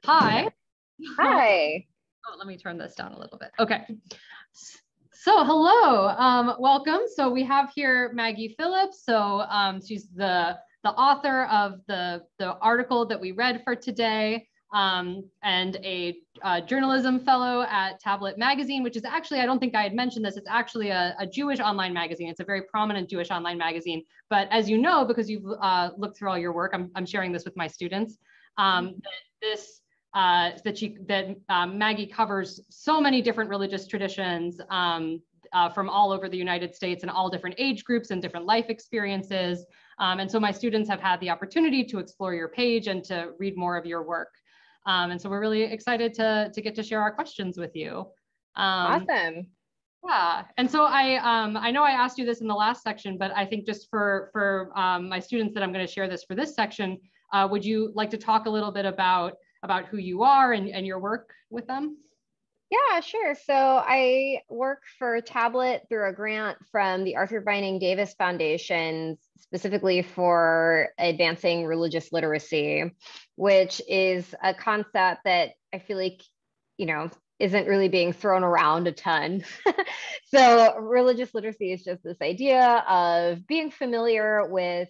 Hi. Hi. Oh, let me turn this down a little bit. Okay. So hello, welcome. So we have here Maggie Phillips. So she's the author of the article that we read for today, and a journalism fellow at Tablet Magazine, which is actually, I don't think I had mentioned this, it's actually a Jewish online magazine. It's a very prominent Jewish online magazine. But as you know, because you've looked through all your work, I'm sharing this with my students, Maggie covers so many different religious traditions from all over the United States and all different age groups and different life experiences. And so my students have had the opportunity to explore your page and to read more of your work. And so we're really excited to get to share our questions with you. Awesome. Yeah, and so I know I asked you this in the last section, but I think just for my students that I'm going to share this for this section, would you like to talk a little bit about who you are and your work with them? Yeah, sure. So I work for Tablet through a grant from the Arthur Vining Davis Foundation, specifically for advancing religious literacy, which is a concept that I feel like, isn't really being thrown around a ton. So religious literacy is just this idea of being familiar with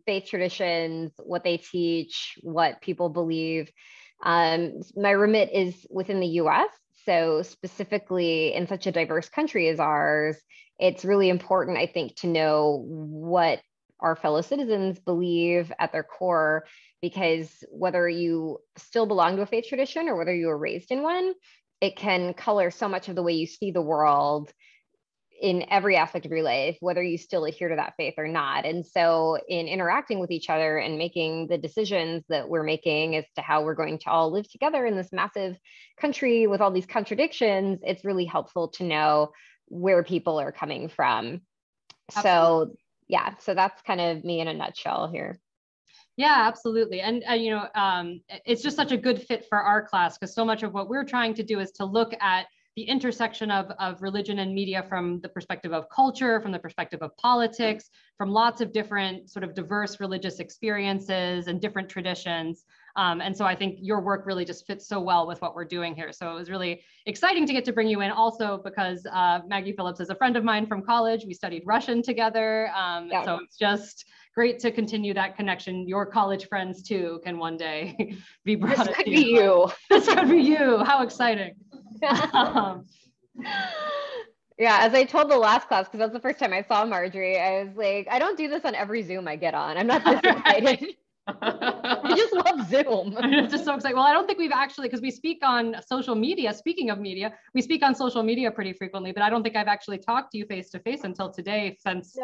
faith traditions, what they teach, what people believe. My remit is within the US. So specifically in such a diverse country as ours, it's really important, I think, to know what our fellow citizens believe at their core, because whether you still belong to a faith tradition or whether you were raised in one, it can color so much of the way you see the world in every aspect of your life, whether you still adhere to that faith or not. And so in interacting with each other and making the decisions that we're making as to how we're going to all live together in this massive country with all these contradictions, it's really helpful to know where people are coming from. Absolutely. So yeah, so that's kind of me in a nutshell here. Yeah, absolutely. And it's just such a good fit for our class, because so much of what we're trying to do is to look at the intersection of religion and media from the perspective of culture, from the perspective of politics, from lots of different sort of diverse religious experiences and different traditions. And so I think your work really just fits so well with what we're doing here. So it was really exciting to get to bring you in, also because Maggie Phillips is a friend of mine from college. We studied Russian together. Yeah. So it's just great to continue that connection. Your college friends too can one day be brought This could be you. This could be you. How exciting. Yeah, as I told the last class, because that's the first time I saw Marjorie, I was like, I don't do this on every Zoom I get on. I'm not this excited. I just love Zoom. I'm just so excited. Well, I don't think we've actually, because we speak on social media, speaking of media, we speak on social media pretty frequently, but I don't think I've actually talked to you face to face until today, since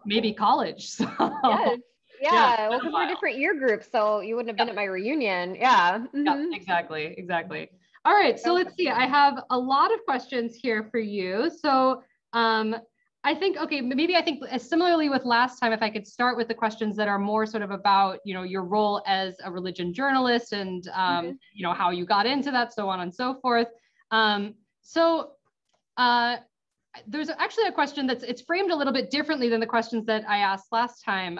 maybe college. So. Yes. Yeah, well, because we're different year groups, so you wouldn't have been at my reunion. Yeah. Mm-hmm. Yeah, exactly. All right, so let's see. I have a lot of questions here for you. So I think, similarly with last time, if I could start with the questions that are more sort of about, your role as a religion journalist and, how you got into that, so on and so forth. There's actually a question it's framed a little bit differently than the questions that I asked last time.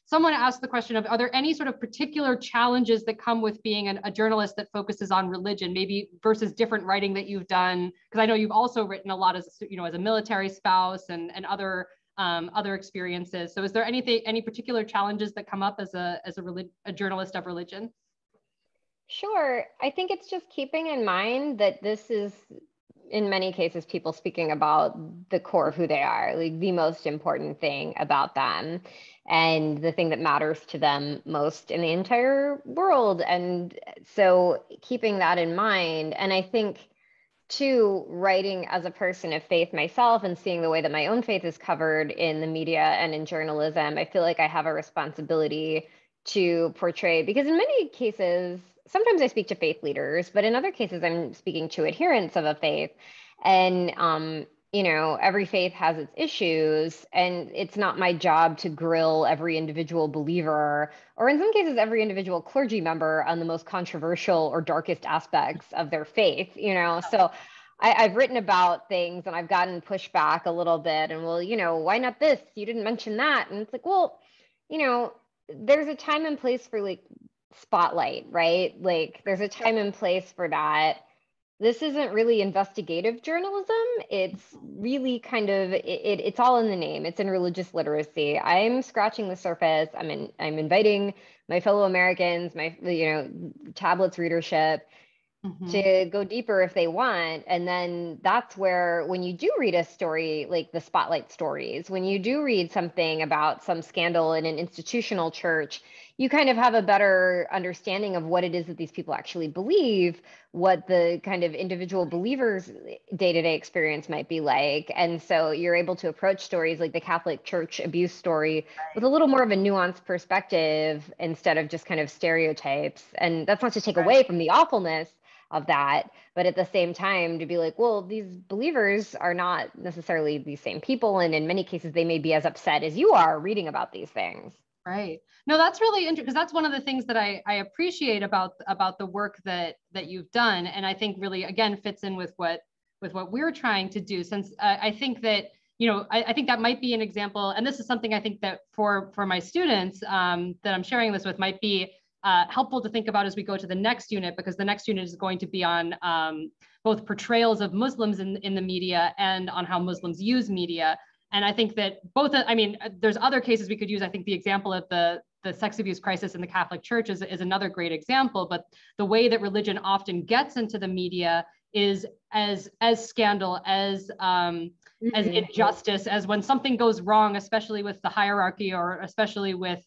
Someone asked the question of, are there any sort of particular challenges that come with being a journalist that focuses on religion, maybe versus different writing that you've done? Because I know you've also written a lot as a military spouse and other experiences. So is there any particular challenges that come up as a journalist of religion? Sure. I think it's just keeping in mind that this is, in many cases, people speaking about the core of who they are, like the most important thing about them and the thing that matters to them most in the entire world. And so keeping that in mind, and I think too, writing as a person of faith myself and seeing the way that my own faith is covered in the media and in journalism, I feel like I have a responsibility to portray, because in many cases, sometimes I speak to faith leaders, but in other cases, I'm speaking to adherents of a faith. And, every faith has its issues, and it's not my job to grill every individual believer, or in some cases, every individual clergy member on the most controversial or darkest aspects of their faith, So I've written about things and I've gotten pushback a little bit, and why not this? You didn't mention that. And it's like, well, there's a time and place for like spotlight, right? Like there's a time and place for that. This isn't really investigative journalism. It's really kind of it's all in the name. It's in religious literacy. I'm scratching the surface. I'm inviting my fellow Americans, my tablets readership to go deeper if they want. And then that's where, when you do read a story like the spotlight stories, when you do read something about some scandal in an institutional church, you kind of have a better understanding of what it is that these people actually believe, what the kind of individual believers' day-to-day experience might be like. And so you're able to approach stories like the Catholic Church abuse story with a little more of a nuanced perspective instead of just kind of stereotypes. And that's not to take away from the awfulness of that, but at the same time to be like, well, these believers are not necessarily the same people, and in many cases they may be as upset as you are reading about these things. Right. No, that's really interesting, because that's one of the things that I appreciate about the work that you've done, and I think really again fits in with what we're trying to do. Since I think that I think that might be an example, and this is something I think that for my students that I'm sharing this with might be helpful to think about as we go to the next unit, because the next unit is going to be on both portrayals of Muslims in the media and on how Muslims use media. And I think that both, there's other cases we could use. I think the example of the sex abuse crisis in the Catholic Church is another great example, but the way that religion often gets into the media is as scandal, as injustice, as when something goes wrong, especially with the hierarchy or especially with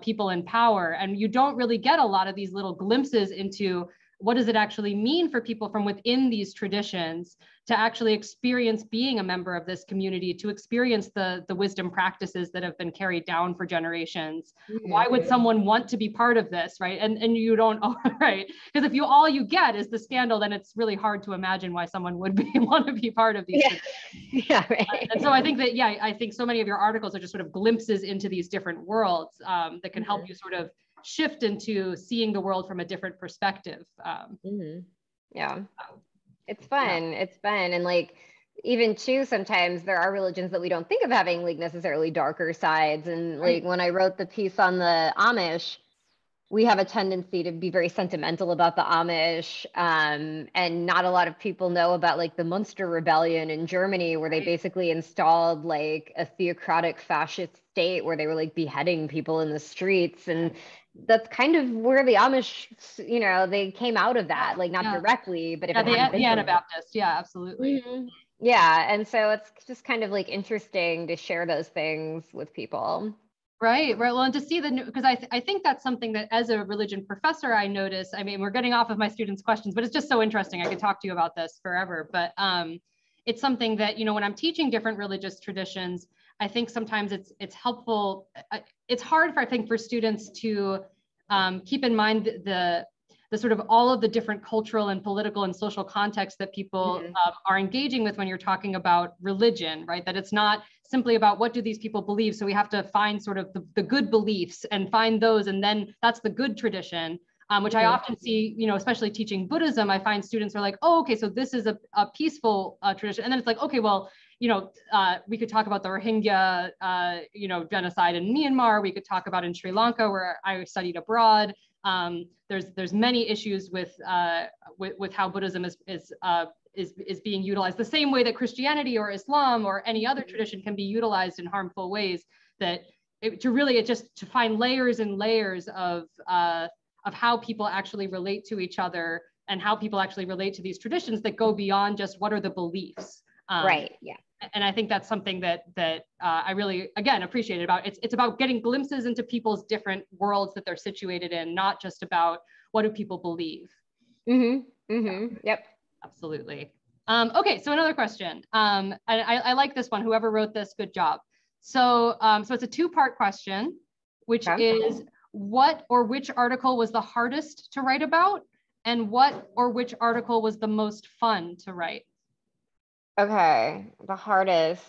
people in power. And you don't really get a lot of these little glimpses into what does it actually mean for people from within these traditions to actually experience being a member of this community, to experience the wisdom practices that have been carried down for generations. Why would someone want to be part of this, right? And you don't, right? Because if all you get is the scandal, then it's really hard to imagine why someone would want to be part of these. Yeah, right. And so I think that, I think so many of your articles are just sort of glimpses into these different worlds that can help you sort of shift into seeing the world from a different perspective. Yeah, it's fun. It's fun. And like, even too, sometimes there are religions that we don't think of having like necessarily darker sides. And like when I wrote the piece on the Amish, we have a tendency to be very sentimental about the Amish, and not a lot of people know about like the Munster Rebellion in Germany, where they basically installed like a theocratic fascist state where they were like beheading people in the streets. And that's kind of where the Amish, they came out of that, like not directly, but if it hadn't been the Anabaptist, absolutely. Yeah, and so it's just kind of like interesting to share those things with people. Right. Well, and to see because I think that's something that as a religion professor, I notice, we're getting off of my students' questions, but it's just so interesting. I could talk to you about this forever, but it's something that, when I'm teaching different religious traditions, I think sometimes it's helpful. It's hard for students to keep in mind the sort of all of the different cultural and political and social contexts that people are engaging with when you're talking about religion, right? That it's not simply about what do these people believe. So we have to find sort of the good beliefs and find those, and then that's the good tradition, which I often see, especially teaching Buddhism, I find students are like, oh, okay, so this is a peaceful tradition. And then it's like, okay, well, we could talk about the Rohingya, genocide in Myanmar. We could talk about in Sri Lanka, where I studied abroad. There's many issues with how Buddhism is being utilized the same way that Christianity or Islam or any other tradition can be utilized in harmful ways. To find layers and layers of how people actually relate to each other and how people actually relate to these traditions that go beyond just what are the beliefs. Right. Yeah. And I think that's something that I really, again, appreciate about it's about getting glimpses into people's different worlds that they're situated in, not just about what do people believe. Yep. Absolutely. Okay, so another question. And I like this one. Whoever wrote this, good job. So it's a two-part question, which is what or which article was the hardest to write about, and what or which article was the most fun to write? Okay, the hardest.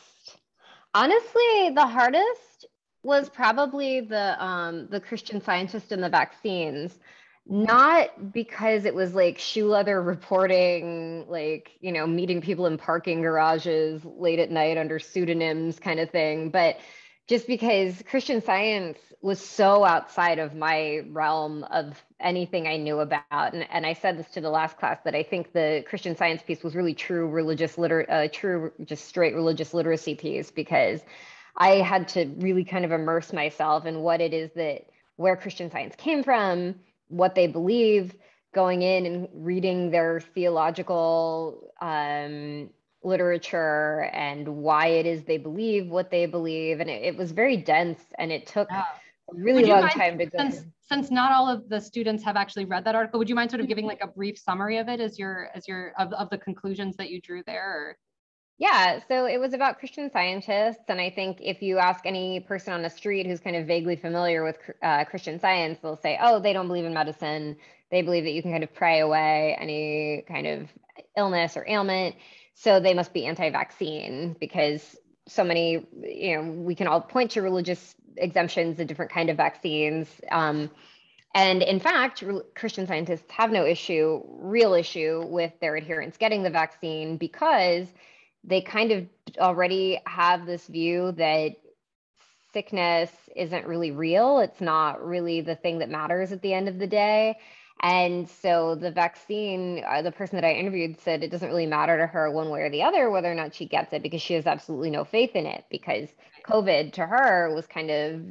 Honestly, the hardest was probably the Christian Scientist and the vaccines. Not because it was like shoe leather reporting, like, meeting people in parking garages late at night under pseudonyms kind of thing, but just because Christian Science was so outside of my realm of anything I knew about. And I said this to the last class, that I think the Christian Science piece was really true just straight religious literacy piece, because I had to really kind of immerse myself in what it is where Christian Science came from, what they believe, going in and reading their theological literature and why it is they believe what they believe. And it was very dense, and it took a really long time to go. Since not all of the students have actually read that article, would you mind sort of giving like a brief summary of it of the conclusions that you drew there? Or? Yeah, so it was about Christian Scientists. And I think if you ask any person on the street who's kind of vaguely familiar with Christian Science, they'll say, oh, they don't believe in medicine. They believe that you can kind of pray away any kind of illness or ailment. So they must be anti-vaccine, because so many, we can all point to religious exemptions and different kind of vaccines. And in fact, Christian Scientists have no real issue with their adherents getting the vaccine, because they kind of already have this view that sickness isn't really real. It's not really the thing that matters at the end of the day. And so the vaccine, the person that I interviewed said it doesn't really matter to her one way or the other whether or not she gets it, because she has absolutely no faith in it, because COVID to her was kind of,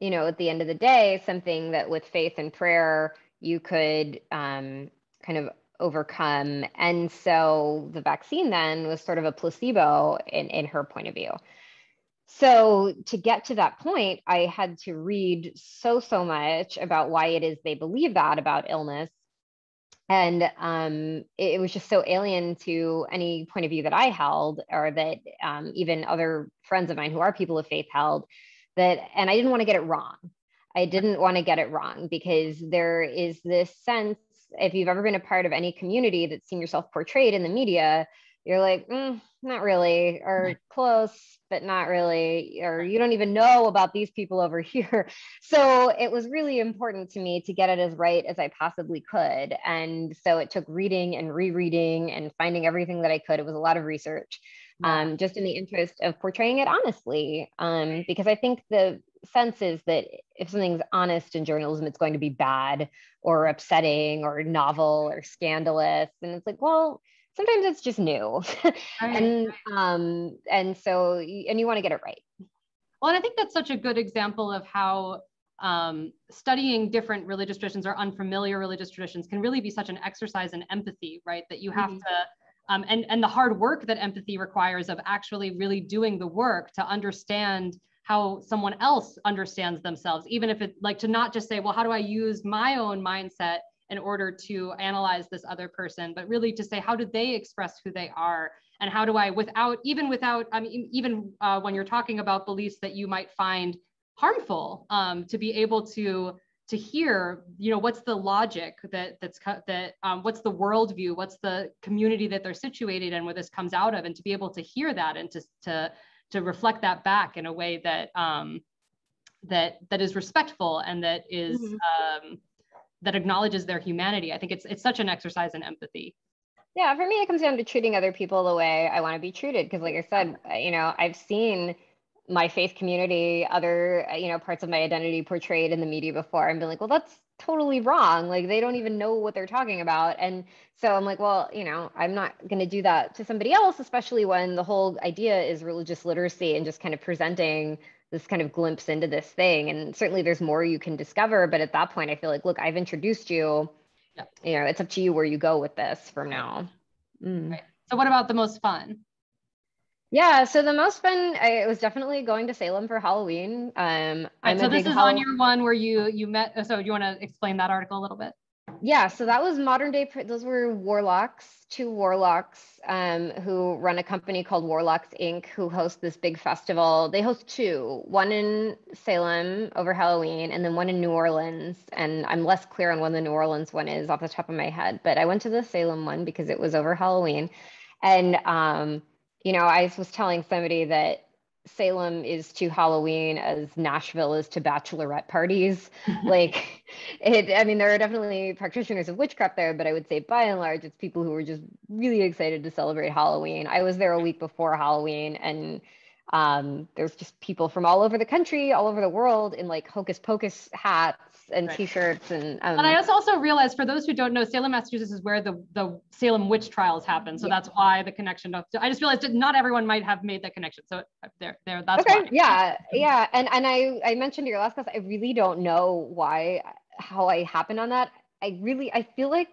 at the end of the day, something that with faith and prayer, you could kind of overcome. And so the vaccine then was sort of a placebo in her point of view. So to get to that point, I had to read so much about why it is they believe that about illness. And it was just so alien to any point of view that I held, or that even other friends of mine who are people of faith held, and I didn't want to get it wrong. I didn't want to get it wrong, because there is this sense, if you've ever been a part of any community that's seen yourself portrayed in the media, you're like, not really, or close, but not really, or you don't even know about these people over here. So it was really important to me to get it as right as I possibly could. And so it took reading and rereading and finding everything that I could. It was a lot of research, just in the interest of portraying it honestly, because I think the sense is that if something's honest in journalism, it's going to be bad or upsetting or novel or scandalous. And it's like, well, sometimes it's just new. And so you want to get it right. Well, and I think that's such a good example of how studying different religious traditions or unfamiliar religious traditions can really be such an exercise in empathy, right? That you have to, and the hard work that empathy requires of actually really doing the work to understand how someone else understands themselves, even if it, like, to not just say, well, how do I use my own mindset in order to analyze this other person, but really to say, how do they express who they are? And how do I, even when you're talking about beliefs that you might find harmful, to be able to hear, what's the logic what's the worldview, what's the community that they're situated in, where this comes out of, and to be able to hear that and to reflect that back in a way that that is respectful and that is that acknowledges their humanity. I think it's such an exercise in empathy. Yeah, for me, it comes down to treating other people the way I want to be treated. Because like I said, I've seen my faith community, other, parts of my identity portrayed in the media before, and been like, well, that's totally wrong. Like, they don't even know what they're talking about. And so I'm like, well, I'm not going to do that to somebody else, especially when the whole idea is religious literacy and just kind of presenting this kind of glimpse into this thing. And certainly there's more you can discover. But at that point, I feel like, look, I've introduced you. Yeah. It's up to you where you go with this from now. Right. So what about the most fun? Yeah, so the most fun, it was definitely going to Salem for Halloween. So this is on your one where you met. So do you want to explain that article a little bit? Yeah, so that was modern day. Those were two warlocks who run a company called Warlocks Inc., who host this big festival. They host two, one in Salem over Halloween and then one in New Orleans. And I'm less clear on when the New Orleans one is off the top of my head, but I went to the Salem one because it was over Halloween. And, I was telling somebody that Salem is to Halloween as Nashville is to bachelorette parties. Like there are definitely practitioners of witchcraft there, but I would say by and large, it's people who were just really excited to celebrate Halloween. I was there a week before Halloween, and There's just people from all over the country, all over the world in like hocus pocus hats and t-shirts. And I also realized, for those who don't know, Salem, Massachusetts is where the Salem witch trials happen. So that's why the connection. I just realized that not everyone might have made that connection. So that's okay, why. Yeah. And I mentioned in your last class, I really don't know how I happened on that. I feel like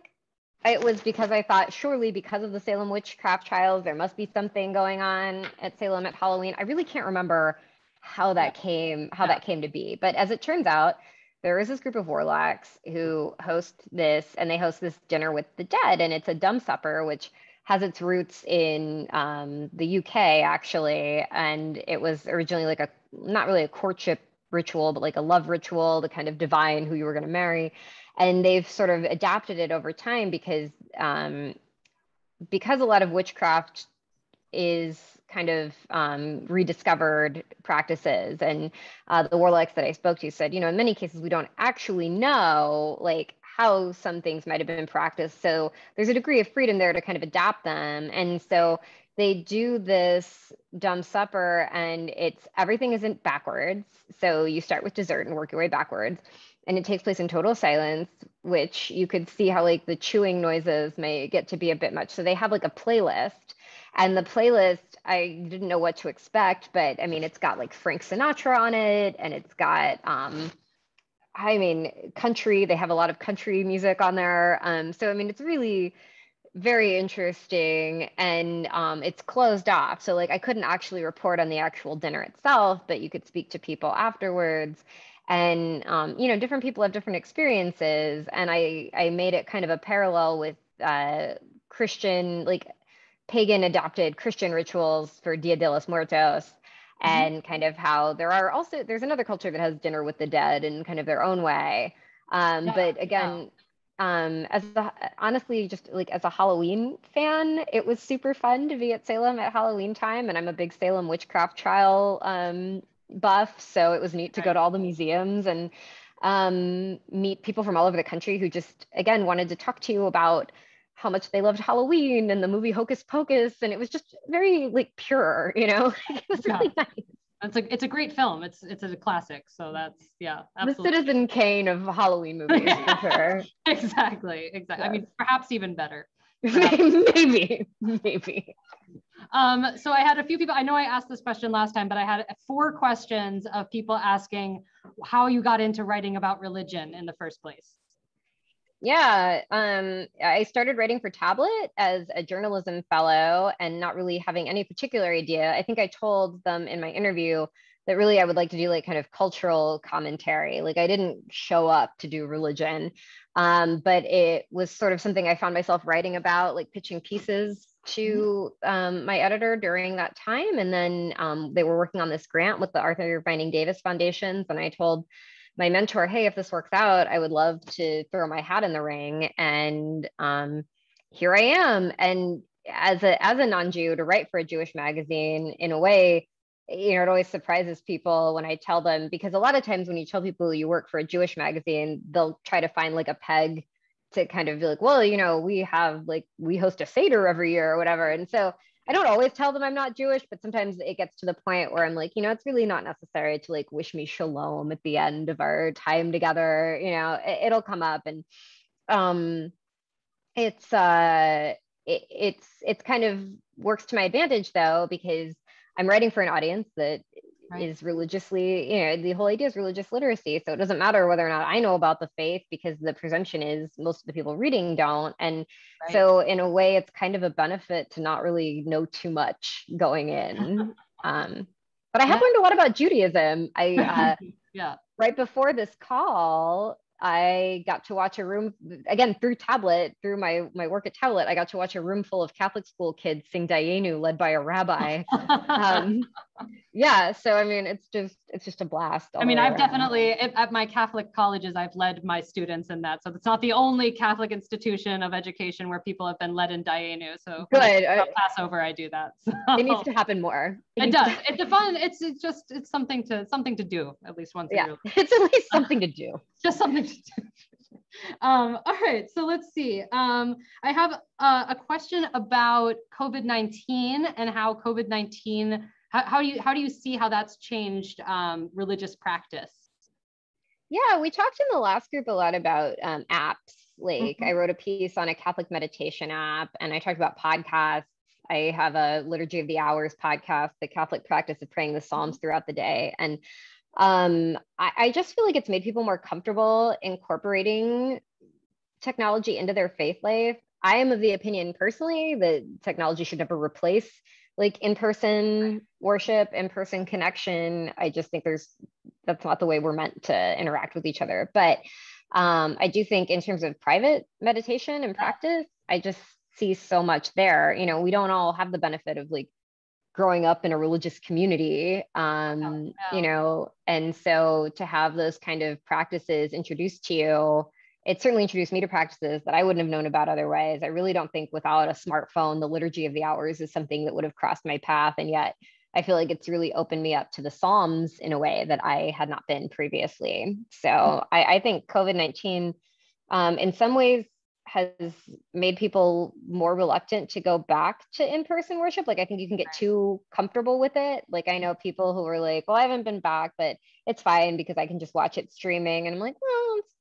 it was because I thought, surely because of the Salem witchcraft trials, there must be something going on at Salem at Halloween. I really can't remember how that came to be. But as it turns out, there is this group of warlocks who host this dinner with the dead, and it's a dumb supper, which has its roots in the UK actually, and it was originally like not really a courtship ritual, but like a love ritual to kind of divine who you were going to marry. And they've sort of adapted it over time because a lot of witchcraft is kind of rediscovered practices. And the warlocks that I spoke to said, in many cases, we don't actually know like how some things might have been practiced. So there's a degree of freedom there to kind of adapt them. And so they do this dumb supper, and everything isn't backwards. So you start with dessert and work your way backwards. And it takes place in total silence, which you could see how like the chewing noises may get to be a bit much. So they have like a playlist, and the playlist, I didn't know what to expect, but I mean, it's got like Frank Sinatra on it, and it's got, country. They have a lot of country music on there. So, I mean, it's really very interesting, and it's closed off. So like I couldn't actually report on the actual dinner itself, but you could speak to people afterwards. And different people have different experiences, and I made it kind of a parallel with Christian, like pagan adopted Christian rituals for Dia de los Muertos, and kind of how there's another culture that has dinner with the dead in kind of their own way. But again, honestly, just like as a Halloween fan, it was super fun to be at Salem at Halloween time, and I'm a big Salem witchcraft trial buff, so it was neat to go to all the museums and meet people from all over the country who just again wanted to talk to you about how much they loved Halloween and the movie Hocus Pocus, and it was just very like pure, it was really nice. It's a great film. It's a classic. So that's absolutely. The Citizen Kane of Halloween movies for sure. Exactly. Yes. I mean, perhaps even better. Maybe. So I had a few people, I know I asked this question last time, but I had 4 questions of people asking how you got into writing about religion in the first place. Yeah, I started writing for Tablet as a journalism fellow and not really having any particular idea. I think I told them in my interview that really I would like to do like kind of cultural commentary. Like I didn't show up to do religion, but it was sort of something I found myself writing about, like pitching pieces to my editor during that time. And then they were working on this grant with the Arthur Vining Davis Foundations. And I told my mentor, hey, if this works out, I would love to throw my hat in the ring. And here I am. And as a non-Jew, to write for a Jewish magazine, in a way, it always surprises people when I tell them, because a lot of times when you tell people you work for a Jewish magazine, they'll try to find like a peg to kind of be like, well, we host a Seder every year or whatever. And so I don't always tell them I'm not Jewish, but sometimes it gets to the point where I'm like, it's really not necessary to like wish me shalom at the end of our time together. It'll come up. And it's kind of works to my advantage though, because I'm writing for an audience that is religiously, the whole idea is religious literacy. So it doesn't matter whether or not I know about the faith, because the presumption is most of the people reading don't. And so in a way, it's kind of a benefit to not really know too much going in. But I have learned a lot about Judaism. Right before this call, I got to watch a room, again, through my work at Tablet, I got to watch a room full of Catholic school kids sing Dayenu led by a rabbi. So I mean, it's just a blast. I mean, I've definitely, at my Catholic colleges, I've led my students in that. So it's not the only Catholic institution of education where people have been led in Dayenu. So good. Passover, I do that. So. It needs to happen more. It does. It's fun. It's something to do at least once a year. It's at least something to do. Just something to do. All right, so let's see. I have a question about COVID-19 and how COVID-19 how do you see how that's changed religious practice? Yeah, we talked in the last group a lot about apps. Like Mm-hmm. I wrote a piece on a Catholic meditation app, and I talked about podcasts. I have a Liturgy of the Hours podcast, the Catholic practice of praying the Psalms throughout the day. And I just feel like it's made people more comfortable incorporating technology into their faith life. I am of the opinion personally that technology should never replace like in-person worship, in-person connection. I just think that's not the way we're meant to interact with each other. But I do think in terms of private meditation and practice, I just see so much there. You know, we don't all have the benefit of like growing up in a religious community, you know, and so to have those kind of practices introduced to you, it certainly introduced me to practices that I wouldn't have known about otherwise. I really don't think without a smartphone, the Liturgy of the Hours is something that would have crossed my path. And yet I feel like it's really opened me up to the Psalms in a way that I had not been previously. So I think COVID-19 in some ways has made people more reluctant to go back to in-person worship. Like I think you can get too comfortable with it. Like I know people who are like, well, I haven't been back, but it's fine because I can just watch it streaming. And I'm like, well, it's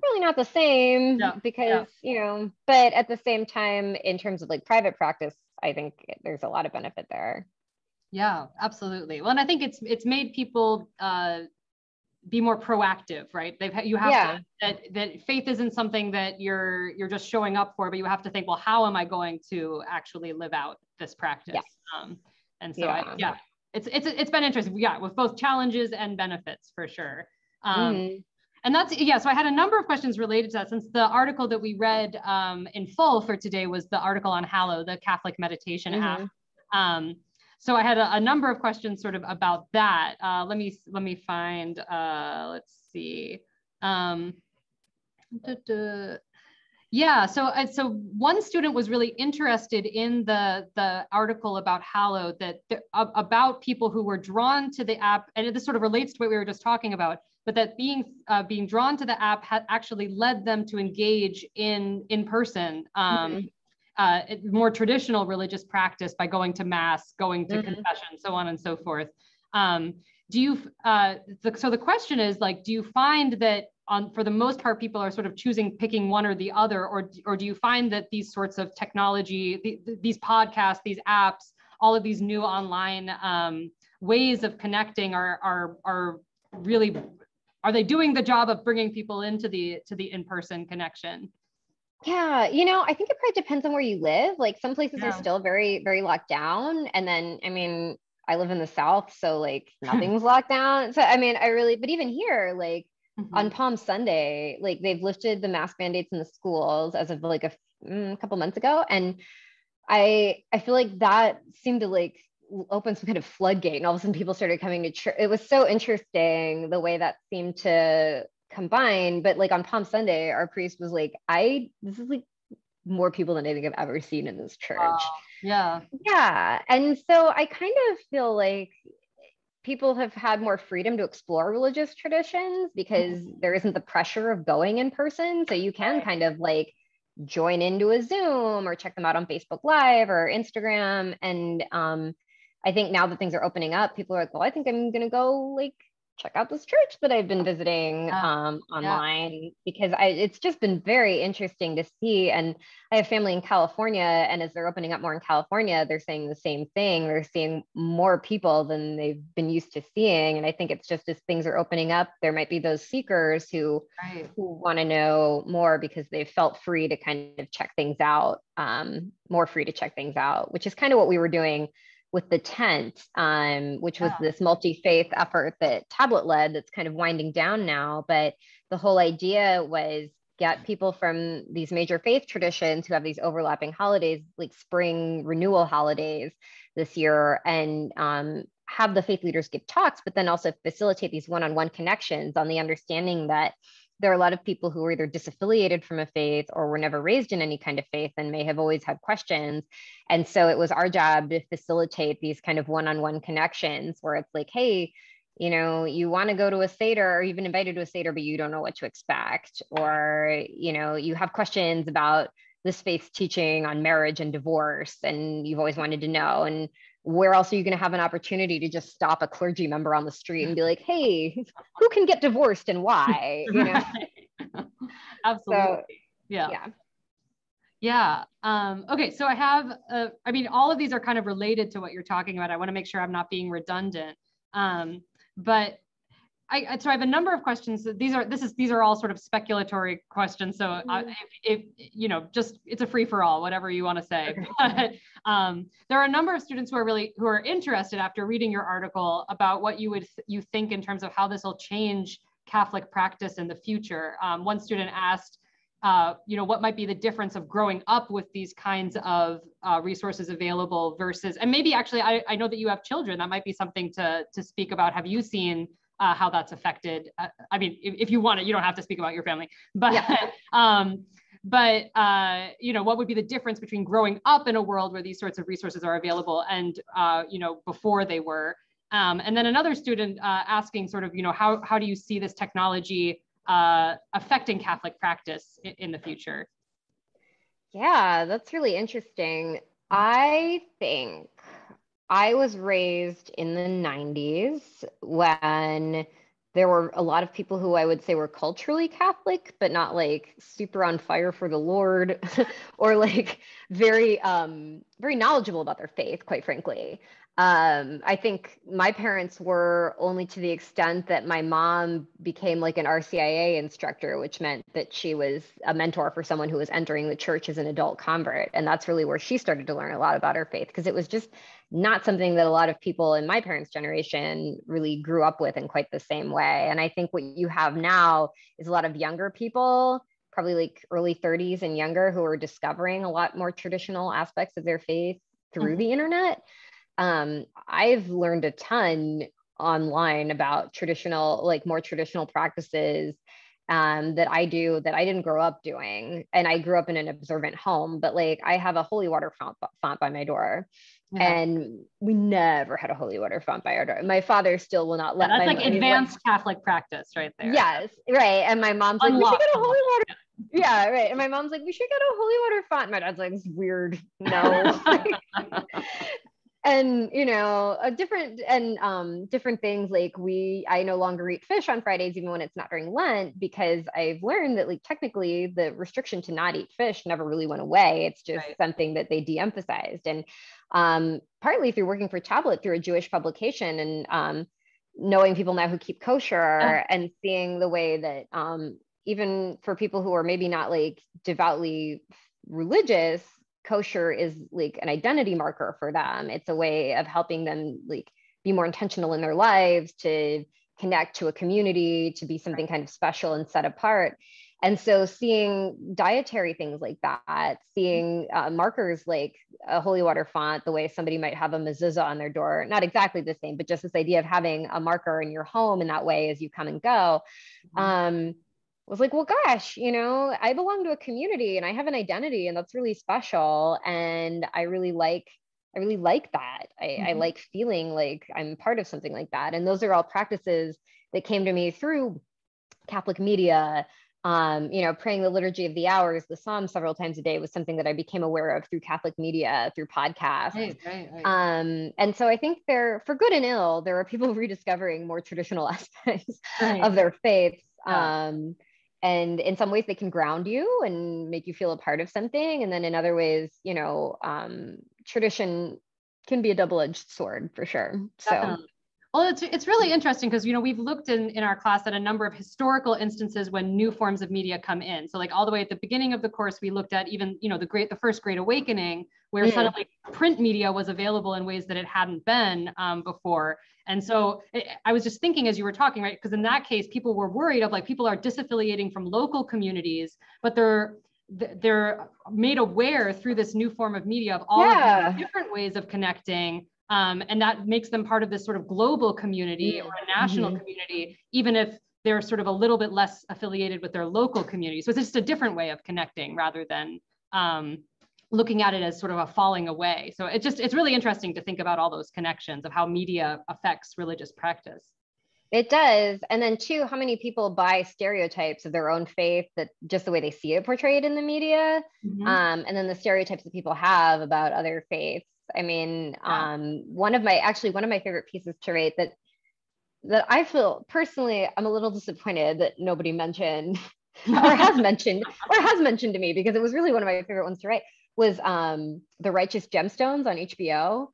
really not the same because, you know, but at the same time, in terms of like private practice, I think there's a lot of benefit there. Yeah, absolutely. Well, and I think it's made people be more proactive, right? You have to, that faith isn't something that you're just showing up for, but you have to think, well, how am I going to actually live out this practice? And so it's been interesting. Yeah, with both challenges and benefits for sure. And that's, so I had a number of questions related to that, since the article that we read in full for today was the article on Hallow, the Catholic meditation app. So I had a number of questions sort of about that. Let me find, let's see. Yeah, so one student was really interested in the article about Hallow, that about people who were drawn to the app, and this sort of relates to what we were just talking about, but that being drawn to the app had actually led them to engage in person, more traditional religious practice by going to mass, going to confession, so on and so forth. Do you, so the question is like, do you find that for the most part, people are sort of picking one or the other, or do you find that these sorts of technology, these podcasts, these apps, all of these new online ways of connecting are really, are they doing the job of bringing people into the in-person connection? Yeah, you know, I think it probably depends on where you live. Like some places are still very, very locked down. And then, I mean, I live in the South, so like nothing's locked down. So, I mean, but even here, like on Palm Sunday, like they've lifted the mask mandates in the schools as of like a couple months ago. And I feel like that seemed to like open some kind of floodgate, and all of a sudden people started coming to church. It was so interesting the way that seemed to combine. But like on Palm Sunday, our priest was like, this is like more people than I think I've ever seen in this church. Yeah. And so I kind of feel like people have had more freedom to explore religious traditions because there isn't the pressure of going in person. So you can kind of like join into a Zoom or check them out on Facebook Live or Instagram. And I think now that things are opening up, people are like, well, I think I'm going to go like check out this church that I've been visiting online, because it's just been very interesting to see. And I have family in California, and as they're opening up more in California, they're saying the same thing. They're seeing more people than they've been used to seeing. And I think it's just as things are opening up, there might be those seekers who want to know more because they've felt free to kind of check things out, more free to check things out, which is kind of what we were doing with the tent, which was this multi-faith effort that Tablet led that's kind of winding down now. But the whole idea was get people from these major faith traditions who have these overlapping holidays, like spring renewal holidays this year, and have the faith leaders give talks, but then also facilitate these one-on-one connections on the understanding that there are a lot of people who are either disaffiliated from a faith or were never raised in any kind of faith and may have always had questions. And so it was our job to facilitate these kind of one-on-one connections where it's like, hey, you know, you want to go to a Seder, or you've been invited to a Seder, but you don't know what to expect. Or, you know, you have questions about this faith's teaching on marriage and divorce, and you've always wanted to know. And where else are you going to have an opportunity to just stop a clergy member on the street and be like, hey, who can get divorced and why? You know? Absolutely. So, yeah. Yeah. Okay. So I have, I mean, all of these are kind of related to what you're talking about. I want to make sure I'm not being redundant. But so I have a number of questions. These are all sort of speculatory questions. So if you know, just, it's a free for all, whatever you want to say. Okay. But there are a number of students who are interested after reading your article about what you think in terms of how this will change Catholic practice in the future. One student asked, you know, what might be the difference of growing up with these kinds of resources available versus, and maybe actually, I know that you have children. That might be something to speak about. Have you seen how that's affected? I mean, if you want it, you don't have to speak about your family, but, yeah. You know, what would be the difference between growing up in a world where these sorts of resources are available and, you know, before they were? And then another student asking sort of, you know, how do you see this technology affecting Catholic practice in the future? Yeah, that's really interesting. I think I was raised in the 90s when there were a lot of people who I would say were culturally Catholic, but not like super on fire for the Lord or like very, very knowledgeable about their faith, quite frankly. I think my parents were only to the extent that my mom became like an RCIA instructor, which meant that she was a mentor for someone who was entering the church as an adult convert. And that's really where she started to learn a lot about her faith, because it was just not something that a lot of people in my parents' generation really grew up with in quite the same way. And I think what you have now is a lot of younger people, probably like early 30s and younger, who are discovering a lot more traditional aspects of their faith through the internet. I've learned a ton online about traditional, like more traditional practices that I do that I didn't grow up doing. And I grew up in an observant home, but like I have a holy water font by my door. Yeah. And we never had a holy water font by our door. My father still will not let that's like advanced Catholic practice right there. Yes, right. And my mom's like, we should get a holy water. Yeah, right. And my mom's like, we should get a holy water font. My dad's like, it's weird. No. And, you know, different things like I no longer eat fish on Fridays, even when it's not during Lent, because I've learned that like technically the restriction to not eat fish never really went away. It's just something that they de-emphasized. And partly through working for Tablet through a Jewish publication and knowing people now who keep kosher and seeing the way that even for people who are maybe not like devoutly religious, kosher is like an identity marker for them. It's a way of helping them like be more intentional in their lives, to connect to a community, to be something kind of special and set apart. And so seeing dietary things like that, seeing markers like a holy water font, the way somebody might have a mezuzah on their door, not exactly the same, but just this idea of having a marker in your home in that way as you come and go, was like, well, gosh, you know, I belong to a community and I have an identity, and that's really special. And I really like that. I like feeling like I'm part of something like that. And those are all practices that came to me through Catholic media. You know, praying the Liturgy of the Hours, the Psalms several times a day was something that I became aware of through Catholic media, through podcasts. Right. And so I think for good and ill, there are people rediscovering more traditional aspects of their faiths. And in some ways they can ground you and make you feel a part of something. And then in other ways, you know, tradition can be a double-edged sword for sure. So. Well, it's really interesting because, you know, we've looked in our class at a number of historical instances when new forms of media come in. So like all the way at the beginning of the course, we looked at even, you know, the first Great Awakening, where suddenly print media was available in ways that it hadn't been before. And so I was just thinking as you were talking, right, because in that case, people were worried of like people are disaffiliating from local communities, but they're made aware through this new form of media of all of these different ways of connecting. And that makes them part of this sort of global community or a national community, even if they're sort of a little bit less affiliated with their local community. So it's just a different way of connecting rather than looking at it as sort of a falling away. So it's really interesting to think about all those connections of how media affects religious practice. It does. And then two, how many people buy stereotypes of their own faith, that just the way they see it portrayed in the media? And then the stereotypes that people have about other faiths. I mean, one of my favorite pieces to write that I feel personally, I'm a little disappointed that nobody mentioned or has mentioned to me, because it was really one of my favorite ones to write, was The Righteous Gemstones on HBO.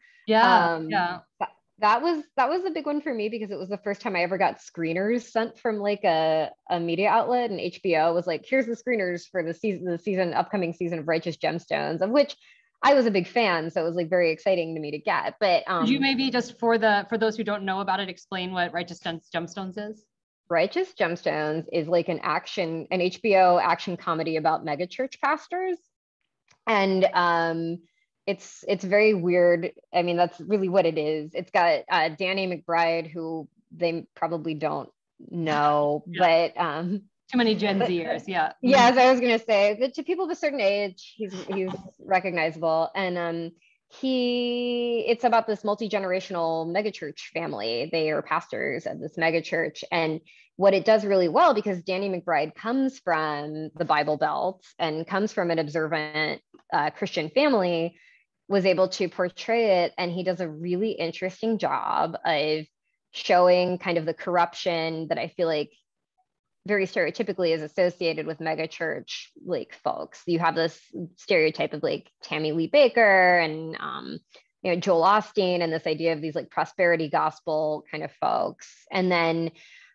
That was a big one for me, because it was the first time I ever got screeners sent from like a media outlet, and HBO was like, here's the screeners for the upcoming season of Righteous Gemstones, of which I was a big fan. So it was like very exciting to me to get. But could you maybe just for those who don't know about it, explain what Righteous Gemstones is? Righteous Gemstones is like an HBO action comedy about megachurch pastors. And it's very weird. I mean, that's really what it is. It's got Danny McBride, who they probably don't know, but too many Gen Zers, yeah. Yes, I was gonna say, but to people of a certain age, he's recognizable. And it's about this multi-generational megachurch family. They are pastors of this megachurch, and what it does really well, because Danny McBride comes from the Bible Belt and comes from an observant Christian family, was able to portray it, and he does a really interesting job of showing kind of the corruption that I feel like very stereotypically is associated with megachurch like folks. You have this stereotype of like Tammy Lee Baker and Joel Osteen, and this idea of these like prosperity gospel kind of folks. And then,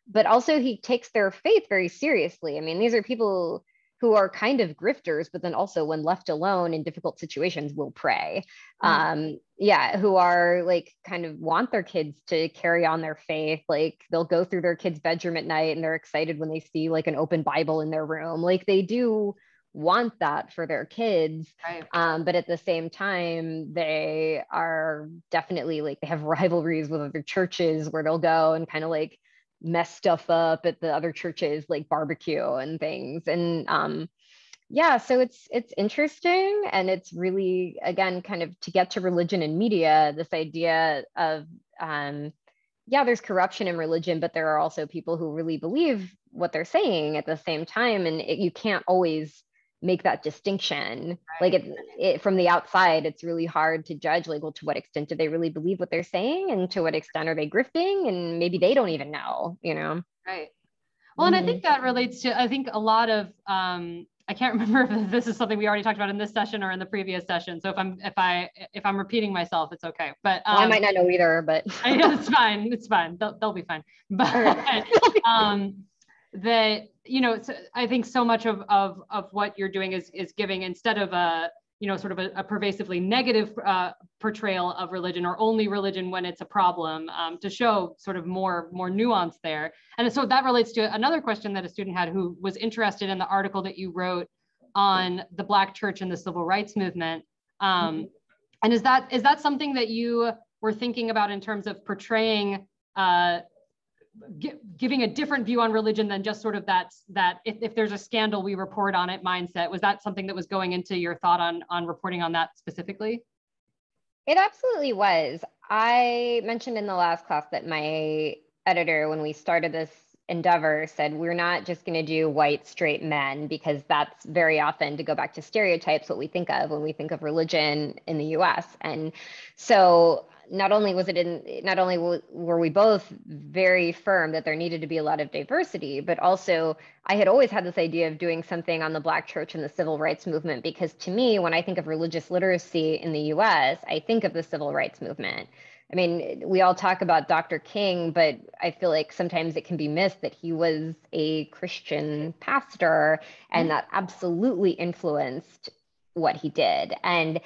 but also he takes their faith very seriously. I mean, these are people who are kind of grifters, but then also when left alone in difficult situations will pray. Who are like kind of want their kids to carry on their faith. Like they'll go through their kid's bedroom at night and they're excited when they see like an open Bible in their room. Like they do want that for their kids. Right. But at the same time, they are definitely like, they have rivalries with other churches where they'll go and kind of like mess stuff up at the other churches, like barbecue and things. And so it's interesting, and it's really, again, kind of to get to religion and media, this idea of there's corruption in religion, but there are also people who really believe what they're saying at the same time, and you can't always make that distinction. Right. Like it from the outside, it's really hard to judge, like, well, to what extent do they really believe what they're saying, and to what extent are they grifting, and maybe they don't even know, Right. Well, and I think that relates to, I think a lot of I can't remember if this is something we already talked about in this session or in the previous session. So if I'm repeating myself, it's okay. But I might not know either, but it's fine. It's fine. They'll be fine. But that, I think so much of what you're doing is giving, instead of a sort of a pervasively negative portrayal of religion, or only religion when it's a problem, to show sort of more nuance there. And so that relates to another question that a student had, who was interested in the article that you wrote on the Black church and the civil rights movement. And is that something that you were thinking about in terms of portraying, giving a different view on religion than just sort of that if there's a scandal, we report on it mindset? Was that something that was going into your thought on reporting on that specifically? It absolutely was. I mentioned in the last class that my editor, when we started this endeavor, said we're not just going to do white straight men, because that's very often, to go back to stereotypes, what we think of when we think of religion in the US. And so not only were we both very firm that there needed to be a lot of diversity, but also I had always had this idea of doing something on the Black church and the civil rights movement, because to me, when I think of religious literacy in the US, I think of the civil rights movement. I mean, we all talk about Dr. King, but I feel like sometimes it can be missed that he was a Christian pastor, and that absolutely influenced what he did. And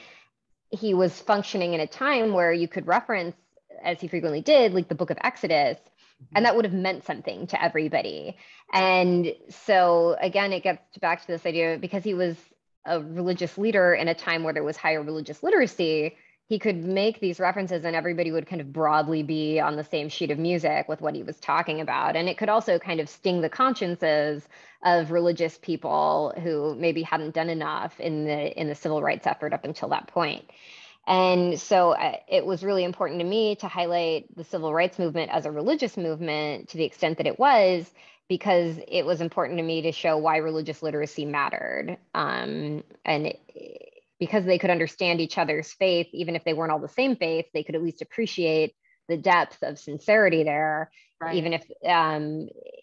he was functioning in a time where you could reference, as he frequently did, like the book of Exodus, and that would have meant something to everybody. And so again, it gets back to this idea, because he was a religious leader in a time where there was higher religious literacy, he could make these references and everybody would kind of broadly be on the same sheet of music with what he was talking about. And it could also kind of sting the consciences of religious people who maybe hadn't done enough in the civil rights effort up until that point. And so it was really important to me to highlight the civil rights movement as a religious movement to the extent that it was, because it was important to me to show why religious literacy mattered. Because they could understand each other's faith, even if they weren't all the same faith, they could at least appreciate the depth of sincerity there, Right. even if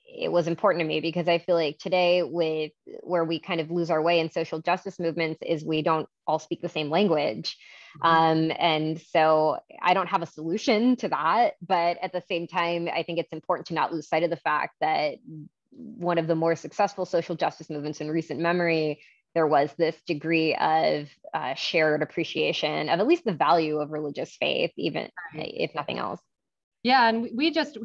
it was important to me, because I feel like today, with where we kind of lose our way in social justice movements, is we don't all speak the same language. And so I don't have a solution to that, but at the same time, I think it's important to not lose sight of the fact that one of the more successful social justice movements in recent memory, there was this degree of shared appreciation of at least the value of religious faith, even if nothing else. Yeah, and we just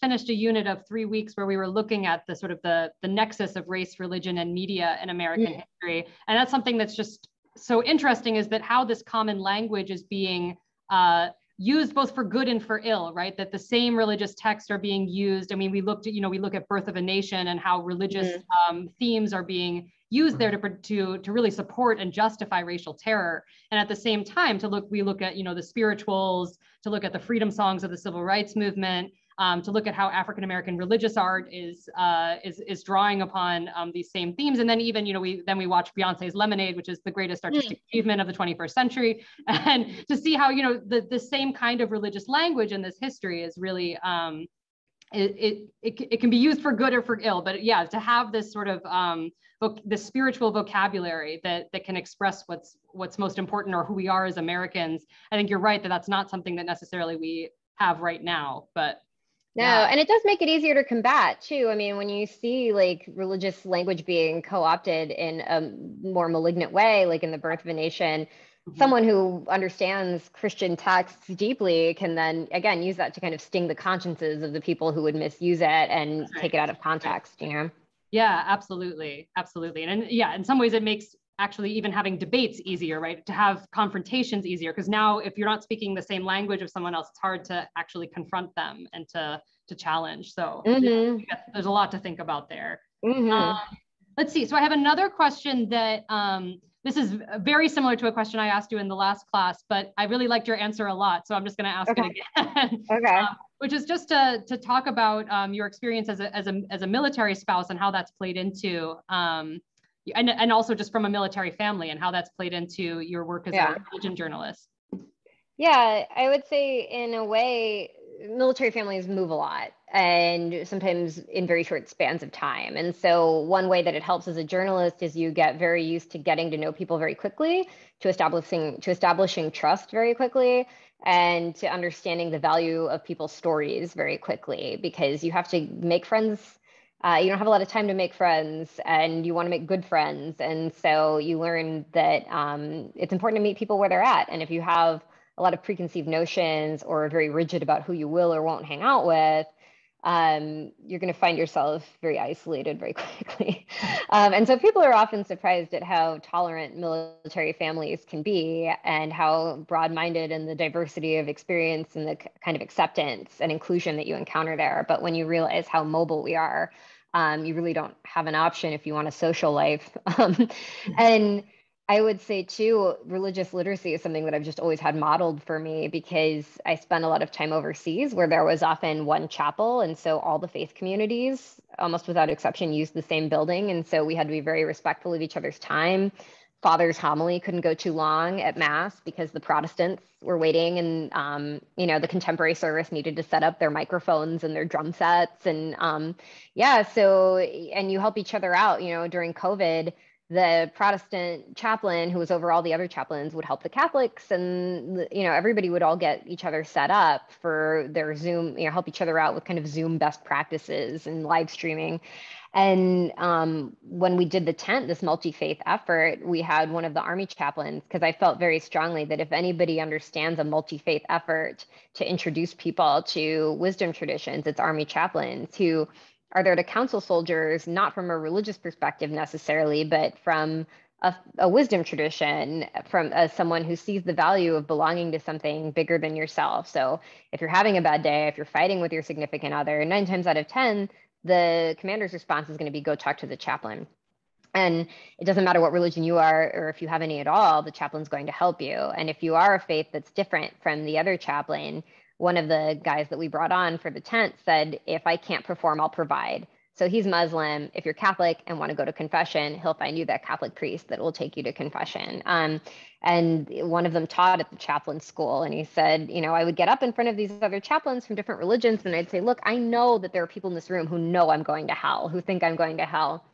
finished a unit of 3 weeks where we were looking at the sort of the nexus of race, religion, and media in American history. And that's something that's just so interesting, is that how this common language is being used both for good and for ill, right? That the same religious texts are being used. I mean, we look at Birth of a Nation and how religious themes are being used there to really support and justify racial terror. And at the same time, we look at, the spirituals, to look at the freedom songs of the civil rights movement, to look at how African-American religious art is drawing upon these same themes. And then even, we watch Beyonce's Lemonade, which is the greatest artistic achievement of the 21st century. And to see how, the same kind of religious language in this history is really, it can be used for good or for ill, but yeah, to have this sort of the spiritual vocabulary that can express what's most important, or who we are as Americans. I think you're right that that's not something that necessarily we have right now, but no, and it does make it easier to combat too. I mean, when you see like religious language being co-opted in a more malignant way, like in the Birth of a Nation, someone who understands Christian texts deeply can then again use that to kind of sting the consciences of the people who would misuse it and take it out of context, Yeah, absolutely. And yeah, in some ways it makes actually even having debates easier, right? To have confrontations easier, because now if you're not speaking the same language of someone else, it's hard to actually confront them and to challenge. So there's a lot to think about there. Let's see. So I have another question that this is very similar to a question I asked you in the last class, but I really liked your answer a lot. So I'm just going to ask it again. Okay. Which is just to talk about your experience as a military spouse and how that's played into, and also just from a military family and how that's played into your work as a religion journalist. Yeah, I would say in a way, military families move a lot, and sometimes in very short spans of time. And so one way that it helps as a journalist is you get very used to getting to know people very quickly, to establishing trust very quickly, and to understanding the value of people's stories very quickly, because you have to make friends. You don't have a lot of time to make friends, and you want to make good friends. And so you learn that it's important to meet people where they're at. And if you have a lot of preconceived notions or are very rigid about who you will or won't hang out with, you're going to find yourself very isolated very quickly. And so people are often surprised at how tolerant military families can be, and how broad-minded, and the diversity of experience and the kind of acceptance and inclusion that you encounter there. But when you realize how mobile we are, you really don't have an option if you want a social life. And I would say too, religious literacy is something that I've just always had modeled for me, because I spent a lot of time overseas where there was often one chapel. And so all the faith communities, almost without exception, used the same building. And so we had to be very respectful of each other's time. Father's homily couldn't go too long at Mass because the Protestants were waiting, and the contemporary service needed to set up their microphones and their drum sets. And and you help each other out. During COVID, the Protestant chaplain who was over all the other chaplains would help the Catholics, and everybody would all get each other set up for their Zoom, help each other out with kind of Zoom best practices and live streaming. And when we did the tent, this multi-faith effort, we had one of the Army chaplains, because I felt very strongly that if anybody understands a multi-faith effort to introduce people to wisdom traditions, it's Army chaplains, who are there to counsel soldiers, not from a religious perspective necessarily, but from a wisdom tradition, from someone who sees the value of belonging to something bigger than yourself. So if you're having a bad day, if you're fighting with your significant other, 9 times out of 10, the commander's response is going to be, go talk to the chaplain. And it doesn't matter what religion you are or if you have any at all, the chaplain's going to help you. And if you are a faith that's different from the other chaplain, one of the guys that we brought on for the tent said, if I can't perform, I'll provide. So he's Muslim. If you're Catholic and want to go to confession, he'll find you that Catholic priest that will take you to confession. And one of them taught at the chaplain school. And he said, you know, I would get up in front of these other chaplains from different religions and I'd say, look, I know that there are people in this room who know I'm going to hell, who think I'm going to hell.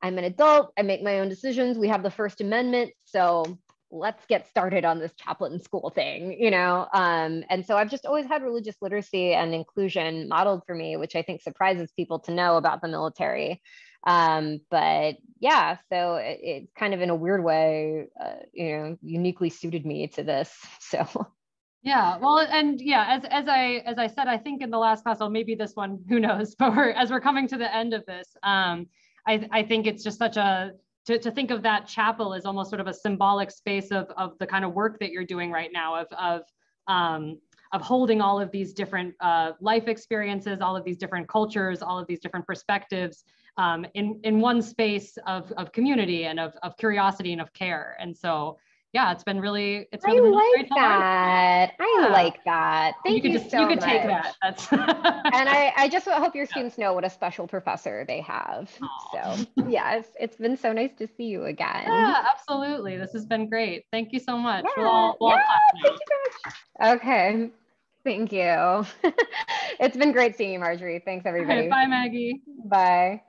I'm an adult. I make my own decisions. We have the First Amendment. So let's get started on this chaplain school thing, you know? And so I've just always had religious literacy and inclusion modeled for me, which I think surprises people to know about the military. But yeah, so it kind of in a weird way, you know, uniquely suited me to this. So. Yeah, well, and yeah, as I said, I think in the last class, or maybe this one, who knows, but as we're coming to the end of this, I think it's just such a, to think of that chapel as almost sort of a symbolic space of the kind of work that you're doing right now, of holding all of these different life experiences, all of these different cultures, all of these different perspectives in one space of community and of curiosity and of care. And so, yeah, it's been really I like that. I like that. Thank you so much. You could take that. That's and I just hope your students know what a special professor they have. Aww. So yeah, it's been so nice to see you again. Yeah, absolutely. This has been great. Thank you so much. Yeah, thank you so much. Okay. Thank you. It's been great seeing you, Marjorie. Thanks, everybody. Bye, Maggie. Bye.